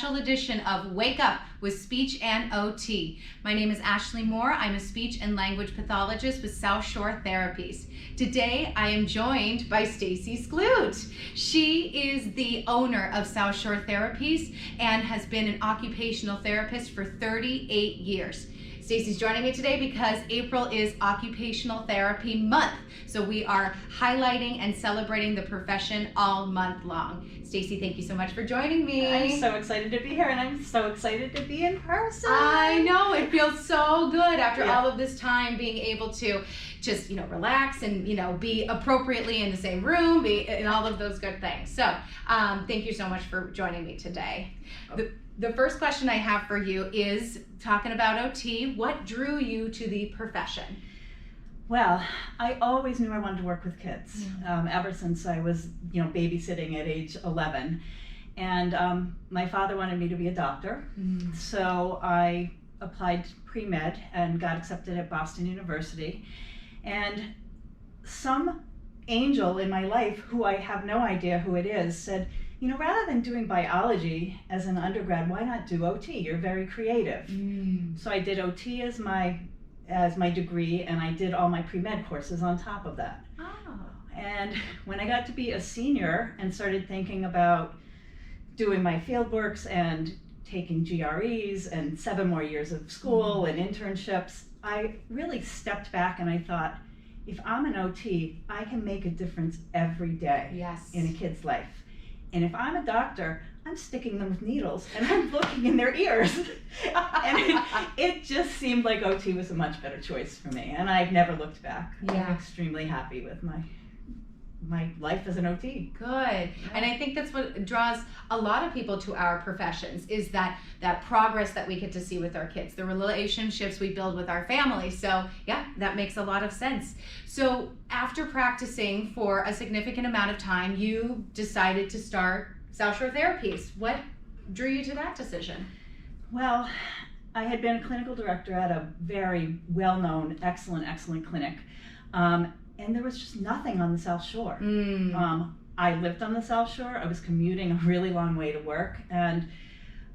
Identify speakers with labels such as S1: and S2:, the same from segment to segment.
S1: special edition of Wake Up with Speech and OT. My name is Ashley Moore. I'm a speech and language pathologist with South Shore Therapies. Today, I am joined by Stacey Szklut. She is the owner of South Shore Therapies and has been an occupational therapist for 38 years. Stacey's joining me today because April is Occupational Therapy Month. So we are highlighting and celebrating the profession all month long. Stacey, thank you so much for joining me.
S2: I'm so excited to be here, and I'm so excited to be in person.
S1: I know, it feels so good after all of this time being able to just, relax and, be appropriately in the same room, and all of those good things. So thank you so much for joining me today. The first question I have for you is talking about OT. What drew you to the profession?
S2: Well, I always knew I wanted to work with kids ever since I was, babysitting at age 11. And my father wanted me to be a doctor. So I applied pre-med and got accepted at Boston University. And some angel in my life, who I have no idea who it is, said, rather than doing biology as an undergrad, why not do OT? You're very creative. So I did OT as my degree, and I did all my pre-med courses on top of that. And when I got to be a senior and started thinking about doing my field works and taking GREs and 7 more years of school and internships, I really stepped back and I thought, if I'm an OT, I can make a difference every day in a kid's life. And if I'm a doctor, I'm sticking them with needles and I'm looking in their ears. And it just seemed like OT was a much better choice for me. And I've never looked back. I'm extremely happy with my life as an OT.
S1: Good. And I think that's what draws a lot of people to our professions, is that progress that we get to see with our kids, the relationships we build with our families. So that makes a lot of sense. So after practicing for a significant amount of time, you decided to start South Shore Therapies. What drew you to that decision?
S2: Well, I had been a clinical director at a very well-known, excellent clinic. And there was just nothing on the South Shore. I lived on the South Shore. I was commuting a really long way to work. And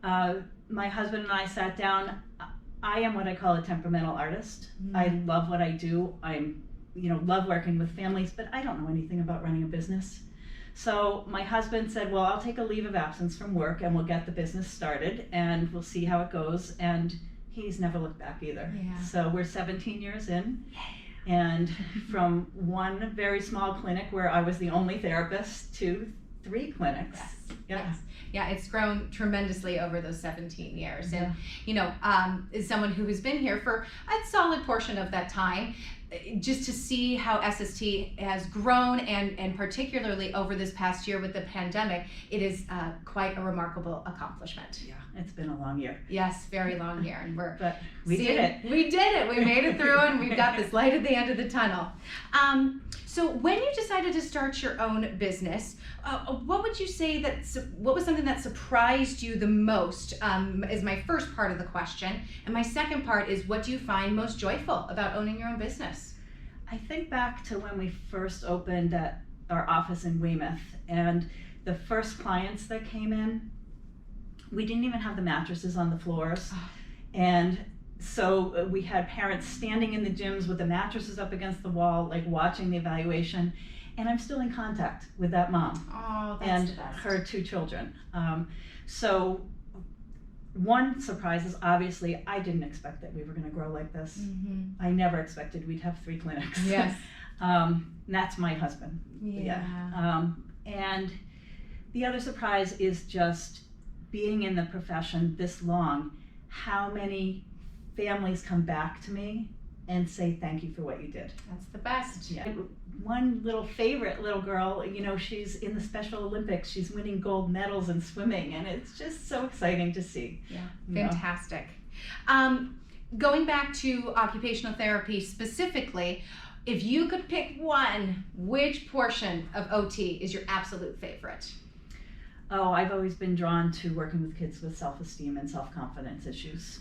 S2: my husband and I sat down. I am what I call a temperamental artist. I love what I do. I'm, love working with families, but I don't know anything about running a business. So my husband said, well, I'll take a leave of absence from work and we'll get the business started and we'll see how it goes. And he's never looked back either. So we're 17 years in. And from one very small clinic where I was the only therapist to 3 clinics.
S1: Yes. Yeah, it's grown tremendously over those 17 years. And, as someone who has been here for a solid portion of that time, just to see how SST has grown, and particularly over this past year with the pandemic, it is quite a remarkable accomplishment.
S2: Yeah, it's been a long year.
S1: Yes, very long year, and
S2: but we did it.
S1: We did it. We made it through, and we've got this light at the end of the tunnel. So when you decided to start your own business, what would you say what was something that surprised you the most, is my first part of the question. And my second part is, what do you find most joyful about owning your own business?
S2: I think back to when we first opened at our office in Weymouth, and the first clients that came in, we didn't even have the mattresses on the floors. And so we had parents standing in the gyms with the mattresses up against the wall, like watching the evaluation. And I'm still in contact with that mom and her 2 children. So one surprise is, obviously, I didn't expect that we were going to grow like this. I never expected we'd have 3 clinics.
S1: Yes.
S2: That's my husband. And the other surprise is just being in the profession this long, how many families come back to me and say thank you for what you did.
S1: That's the best.
S2: One favorite little girl, she's in the Special Olympics. She's winning gold medals in swimming, and it's just so exciting to see.
S1: Fantastic. Going back to occupational therapy specifically, if you could pick one, which portion of OT is your absolute favorite?
S2: Oh, I've always been drawn to working with kids with self-esteem and self-confidence issues,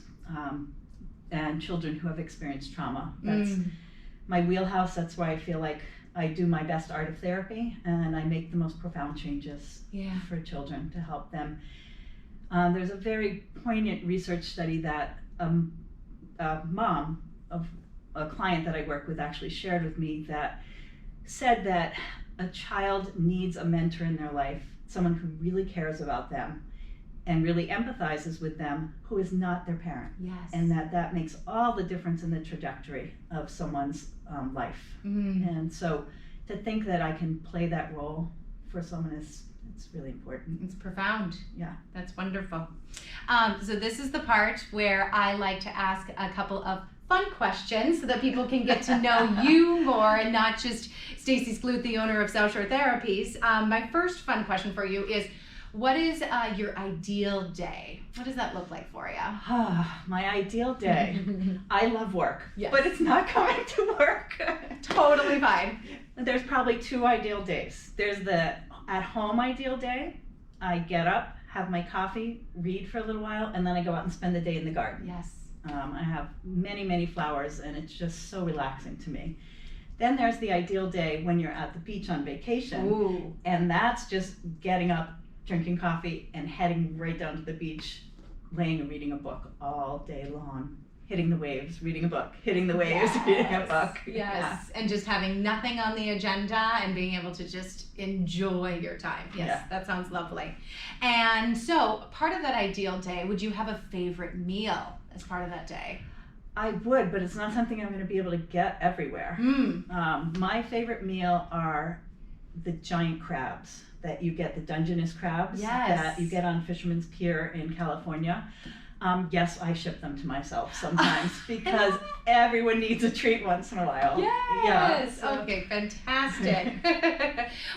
S2: and children who have experienced trauma. That's my wheelhouse. That's why I feel like I do my best art of therapy, and I make the most profound changes for children to help them There's a very poignant research study that a mom of a client that I work with actually shared with me that said that a child needs a mentor in their life, someone who really cares about them and really empathizes with them, who is not their parent.
S1: Yes.
S2: And that makes all the difference in the trajectory of someone's life. And so to think that I can play that role for someone it's really important.
S1: It's profound.
S2: Yeah.
S1: That's wonderful. So this is the part where I like to ask a couple of fun questions so that people can get to know you more and not just Stacey Szklut, the owner of South Shore Therapies. My first fun question for you is, what is your ideal day? What does that look like for you?
S2: My ideal day. I love work,
S1: Yes.
S2: but it's not coming to work.
S1: Totally fine.
S2: There's probably two ideal days. There's the at-home ideal day. I get up, have my coffee, read for a little while, and then I go out and spend the day in the garden.
S1: Yes.
S2: I have many, many flowers, and it's just so relaxing to me. Then there's the ideal day when you're at the beach on vacation.
S1: Ooh.
S2: And that's just getting up, drinking coffee, and heading right down to the beach, laying and reading a book all day long. Hitting the waves, reading a book, hitting the waves, reading a book.
S1: Yes.
S2: Yeah.
S1: And just having nothing on the agenda and being able to just enjoy your time. Yes,
S2: Yeah.
S1: That sounds lovely. And so, part of that ideal day, would you have a favorite meal as part of that day?
S2: I would, but it's not something I'm going to be able to get everywhere. My favorite meal are the giant crabs that you get, the Dungeness crabs that you get on Fisherman's Pier in California. Yes, I ship them to myself sometimes because everyone needs a treat once in a while.
S1: Yes.
S2: Yeah, so.
S1: Okay, fantastic.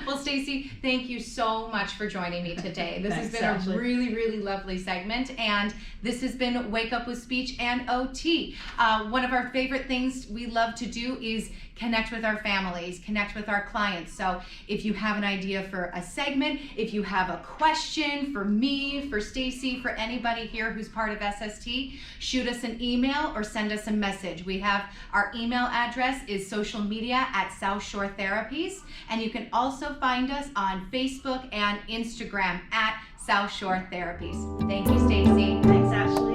S1: Well, Stacey, thank you so much for joining me today. This has been a really, really lovely segment, and this has been Wake Up with Speech and OT. One of our favorite things we love to do is connect with our families, connect with our clients. So if you have an idea for a segment, if you have a question for me, for Stacey, for anybody here who's part of SST, shoot us an email or send us a message. We have our email address is socialmedia@South Shore Therapies, and you can also find us on Facebook and Instagram @South Shore Therapies. Thank you, Stacey.
S2: Thanks, Ashley.